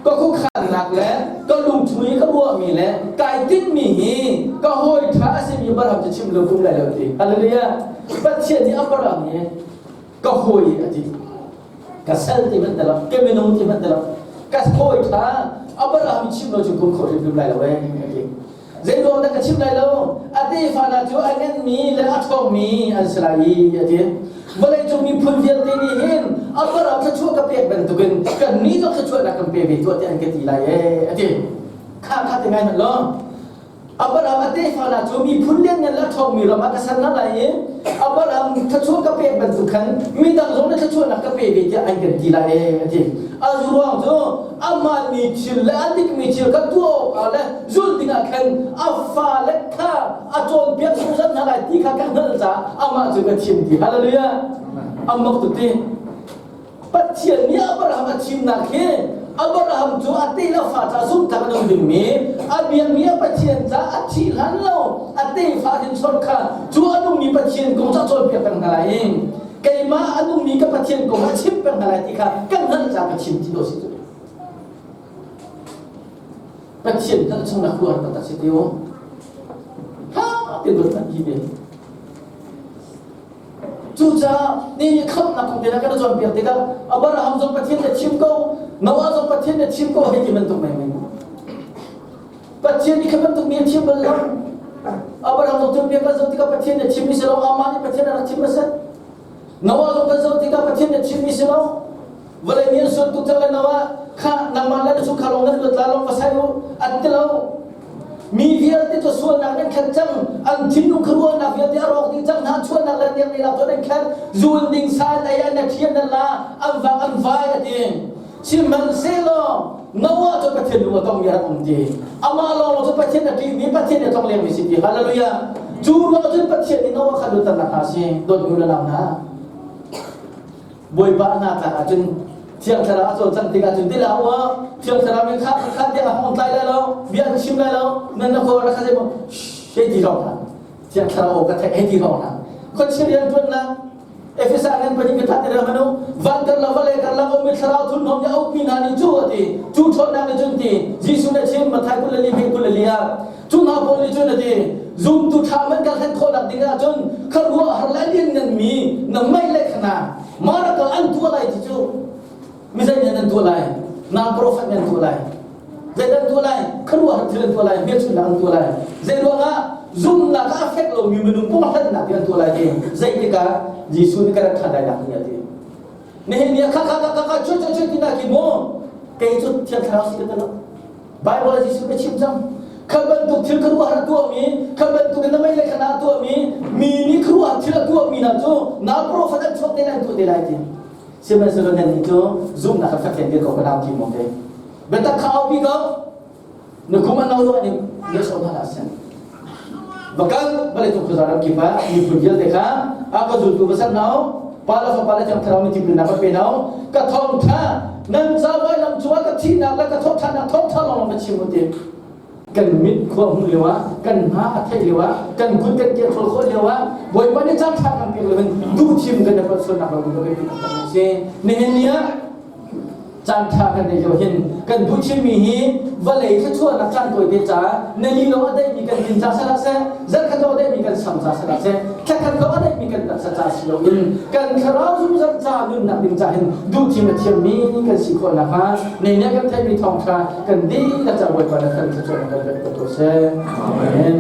ก็คุกขันหนักแล้วก็ลุงถุยก็รัวมีแล้วไก่ติดมีก็ห้อยท้าสิมีบารมีจะชิมลูกกุ้งได้แล้วทีอะไรเนี่ยปัจเจียนที่อัปรามีก็ห้อยอดีก็เซลที่มันแต่ละเกมิโนที่มันแต่ละก็ห้อยท้าอัปรามีชิมลูกจุกุ้งขอจะดูได้แล้วเว้ยเจนโดนแต่ก็ชิมได้แล้วอดีฟานาจูอันนั้นมีและอัตโตมีอันสลายอดีเวลาจะมีพูดเดียวที่นี่เห็นอัปราจะช่วยกับเปียกเป็นตัวกันกันนี้ต้องช่วยนักกันเปียกตัวที่อันเกิดที่ไรอดีข้ายังไงมันล่ะอับราฮัมอดีฟานาจูมีพูดเลี้ยงเงินและทองมีเรามากันสันนั่นไรอับราฮัมจะช่วยกับเปียกเป็นตัวกันมีต่างคนจะช่วยนักกันเปียกที่อันเกิดที่ไรอดีอาจุรังจูอามามีชิลและอันที่มีชิลก็ตัวอะไรจุลติงกันอัฟฟาเล็กข้าอาจนเปียกสุดนั่นไรที่ข้ากันนั่นจ้าอามาจูก็ชิมที่ฮาเลลูยาอามักตุติปัจเจียนนี้อับราฮัมชิมนักเฮอับราฮัมจูอัตติลาฟาจาซุมตะกันดิมีอับเบียนมีปัจเจียนจ้าอัตชิลันโลอัตติฟาดินสอนข้าจูอันนุ่มมีปัจเจียนกงจะจนเปียกเป็นอะไรไก่มาอันนุ่มมีกับปัจเจียนกงจะชิมเป็นอะไรที่ข้ากันนั่นจ้าปัจเจียนที่โดสิจุปัจเจียนนั่นช่างนักลัวตัดสิทธิโอฮ่าเป็นบทบัญญัติจูจ้านี่ขับนักของเด็กก็จะจนเปียกเด็กอับราฮัมจงปฏิเสธชิมก็นวาจงปฏิเสธชิมก็ให้ที่มันตรงไหนปฏิเสธนี่คือมันตรงนี้ชิมไปแล้วอับราฮัมจงเปียกก็จงที่กับปฏิเสธชิมมิสลามอามานี่ปฏิเสธอะไรชิมมาสักนวาจงก็จงที่กับปฏิเสธชิมมิสลามเวลาเนี่ยส่วนตัวเจ้านวาข้านามันแล้วสุขลงนั้นก็ตลาดลงภาษาอยู่อันที่เรามีเวียดที่จะส่วนนักนั้นแค่จังอันที่นุ่งครัวนักเวียดที่อารมณ์ที่จังหาส่วนนักเลี้ยงในเราตัวนั้นแค่จูนดิ่งสายในอันนั้นเทียนนั่นละอันฟังอันไฟกันเองชิมันเซโลนว่าจะประเทศรู้ต้องมีอะไรผมดีอามาลองจะประเทศนั้นมีประเทศนั้นต้องเลี้ยงมีสิทธิ์ฮาเลลูยาจูนว่าจะประเทศนี้นว่าขัดดุตันนักอาเซียนโดนอยู่ในลำน้ำบวยบ้านนาตาจนเที่ยงสระส่วนจันติกาจุดที่เราว่าเที่ยงสระมีข้าเดียวห้องใต้แล้วเบียร์ชิมแล้วนั่นนะคนรักษาบอกเฮ้ยที่เราทำเที่ยงสระโอ้ก็แท้เฮ้ยที่เราทำคนเชียร์ตัวนั้นเอฟเอสอาร์นั่นเป็นยังไงท่านเรื่องมันวันกันละวันเลยกันละก็มีสระทุนน้องจะเอาปีนานี่จู่ที่จู่ชนนั่นจุดที่ยิสุนัยชิมมาไทยกุลลีเฮกุลลีอาจู่นาบอลลีจุดที่ซุ่มตุทามันกันให้คนดักดิ้งจนขับวัวฮาร์เลนนั่นมีนั่นไม่เล็กนะมารักอันตัวอะไรที่จู่misalnya nentu lain, nam profet nentu lain, jadi nentu lain, keluar dari nentu lain, dia sudah nentu lain. Jadi doa zoom nak afek lo minum pun nak nentu lain. Jadi kita Yesus ni kerana ada nak ni ada. Nih kakak cucu tidak kimo, kayak itu tiap hari kita lo. Bible Yesus kecil jam. Kebentuk til keluar dua mi, kebentuk kita mai lekana dua mi, ni keluar til dua mi nanti, nam profet nentu nentu lain. Sebenarnya itu zoom nak fakir dia kau kenal kimo deh. Betul kau pikir, nak kuman nauru ni dia sobat asal. Bahkan balik tu kesaran kita, ni pujian deka, aku jual besar nau, pala jam terang ni tipu nak penau, katong tha, nan zawai lam jual katin nak, katong tha nak tong tha long macam itu. Kan mit kuam lewa, kan ha atai lewa, kan kun kan dia tolong lewa, boy mana jam thang kan lewa, du tim kan dapat sunnah baru baru kita tahu. Neheniaจานทากันในโยหินกันดูชิมีฮีวันเลยที่ชั่วนักการตัวเดียจ้าในลีโลได้มีกันดินจ้าสละเซ่จักรก็ได้มีกันสัมจ้าสละเซ่แค่กันก็ได้มีกันตัดจ้าสิโลหินกันคราวซุ่มจักจ้าลุ่นนักดินจ้าหินดูที่มันเทียมมีกันสิคนละฮะในเนี้ยกันไทยมีทองคากันดีกันจะไว้วันละกันจะช่วยกันเป็นตัวเซ่อาเมน